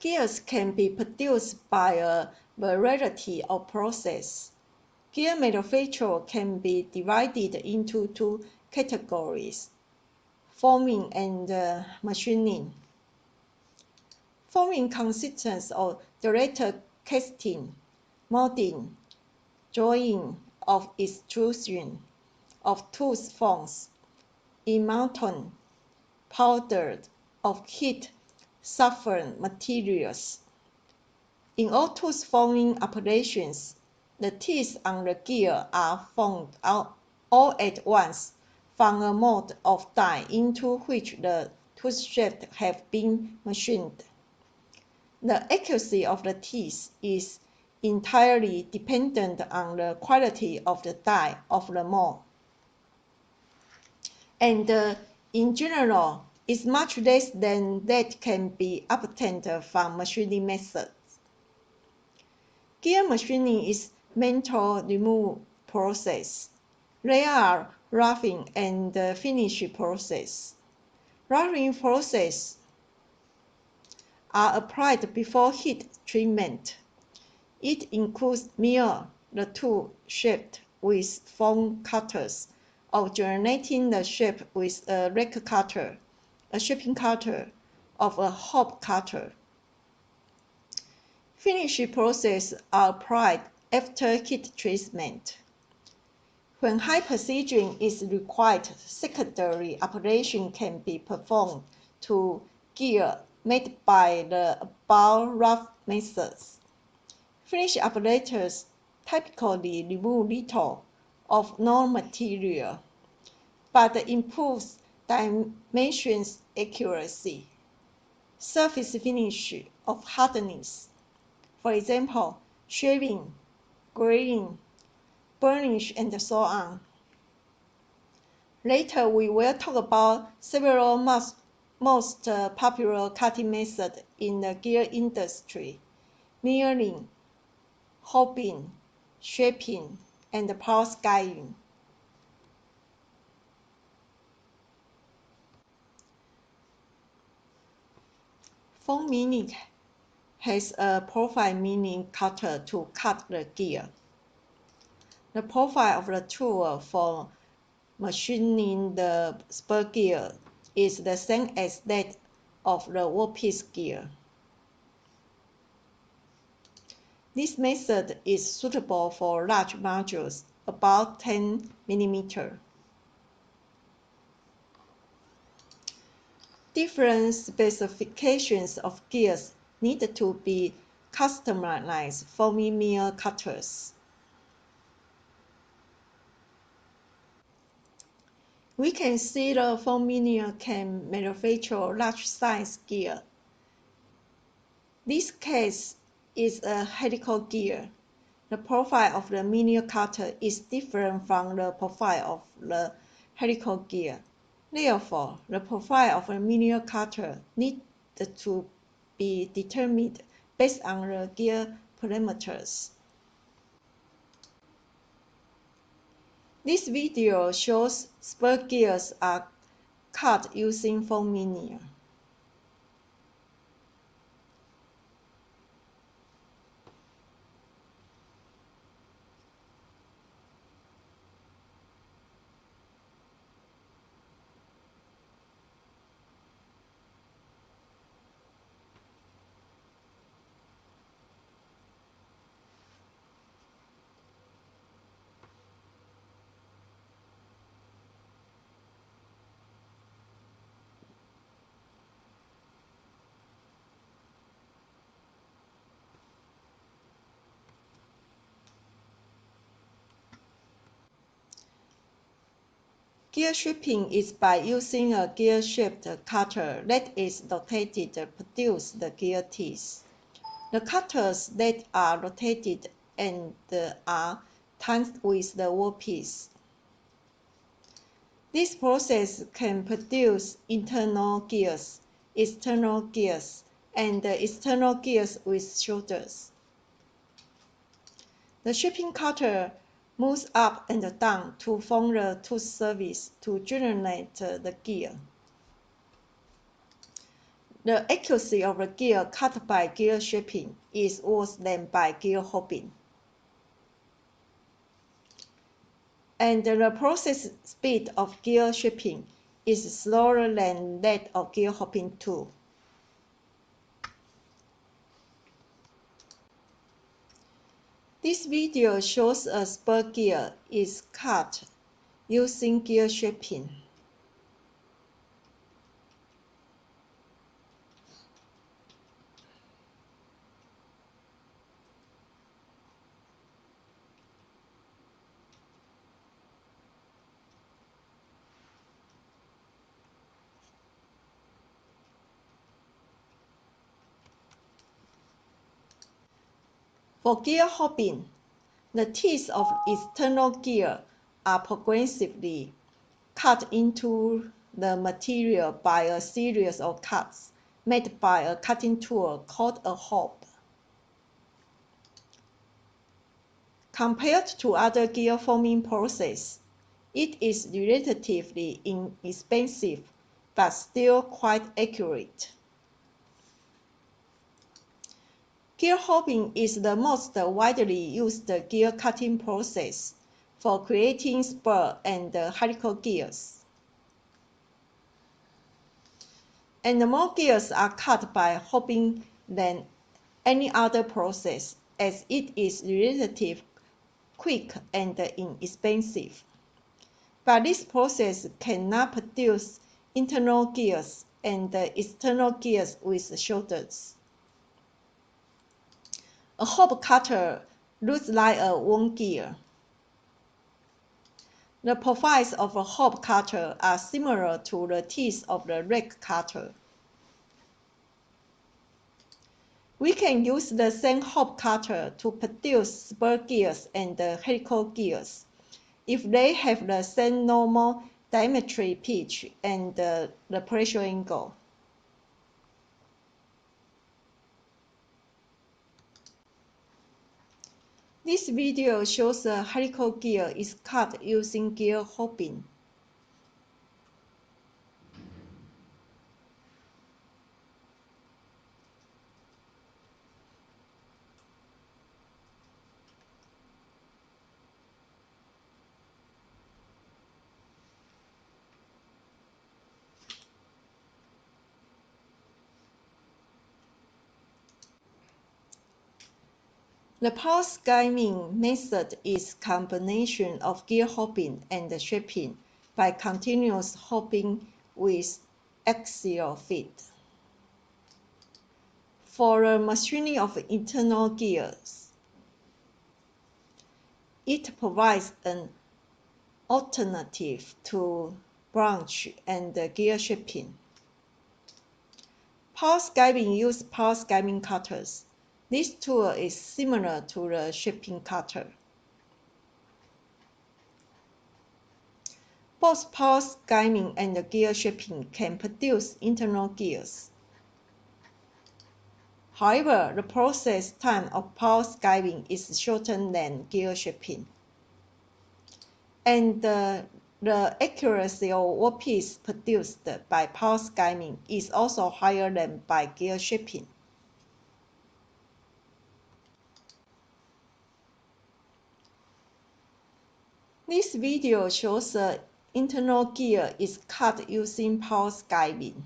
Gears can be produced by a variety of processes. Gear manufacture can be divided into two categories: forming and machining. Forming consists of direct casting, molding, drawing of extrusion of tooth forms, emulsion, powdered of heat-sufficient materials. In all tooth forming operations, the teeth on the gear are formed all at once from a mold of die into which the tooth shafts have been machined. The accuracy of the teeth is entirely dependent on the quality of the die of the mold, and in general is much less than that can be obtained from machining methods. Gear machining is metal removal process. There are roughing and finish process. Roughing process are applied before heat treatment. It includes mill the tool shaft with form cutters, or generating the shape with a rake cutter, a shaping cutter, of a hop cutter. Finish processes are applied after heat treatment. When high precision is required, secondary operation can be performed to gear made by the above rough methods. Finish operators typically remove little of known material, but improves dimensions accuracy, surface finish of hardness. For example, shaving, grading, burnish, and so on. Later, we will talk about several most popular cutting methods in the gear industry: milling, hobbing, shaping, and power skiving. Form milling has a profile milling cutter to cut the gear. The profile of the tool for machining the spur gear is the same as that of the workpiece gear. This method is suitable for large modules, about 10 mm. Different specifications of gears need to be customized for mill cutters. We can see the form miller can manufacture large-size gear. This case is a helical gear. The profile of the miller cutter is different from the profile of the helical gear. Therefore, the profile of a miller cutter needs to be determined based on the gear parameters. This video shows spur gears are cut using form milling. Gear shaping is by using a gear-shaped cutter that is rotated to produce the gear teeth. The cutters that are rotated and are timed with the workpiece. This process can produce internal gears, external gears, and external gears with shoulders. The shaping cutter moves up and down to form the tooth surface to generate the gear. The accuracy of the gear cut by gear shaping is worse than by gear hobbing. And the process speed of gear shaping is slower than that of gear hobbing too. This video shows a spur gear is cut using gear shaping. For gear hobbing, the teeth of external gear are progressively cut into the material by a series of cuts made by a cutting tool called a hob. Compared to other gear forming processes, it is relatively inexpensive but still quite accurate. Gear hobbing is the most widely used gear cutting process for creating spur and helical gears. And more gears are cut by hobbing than any other process, as it is relatively quick and inexpensive. But this process cannot produce internal gears and external gears with shoulders. A hob cutter looks like a worm gear. The profiles of a hob cutter are similar to the teeth of the rake cutter. We can use the same hob cutter to produce spur gears and helical gears if they have the same normal diametry pitch and the pressure angle. This video shows a helical gear is cut using gear hobbing. The power skiving method is a combination of gear hobbing and shaping by continuous hobbing with axial feed. For the machining of internal gears, it provides an alternative to branch and gear shaping. Power skiving uses power skiving cutters. This tool is similar to the shaping cutter. Both power skiving and gear shaping can produce internal gears. However, the process time of power skiving is shorter than gear shaping, and the accuracy of workpiece produced by power skiving is also higher than by gear shaping. This video shows the internal gear is cut using power skiving.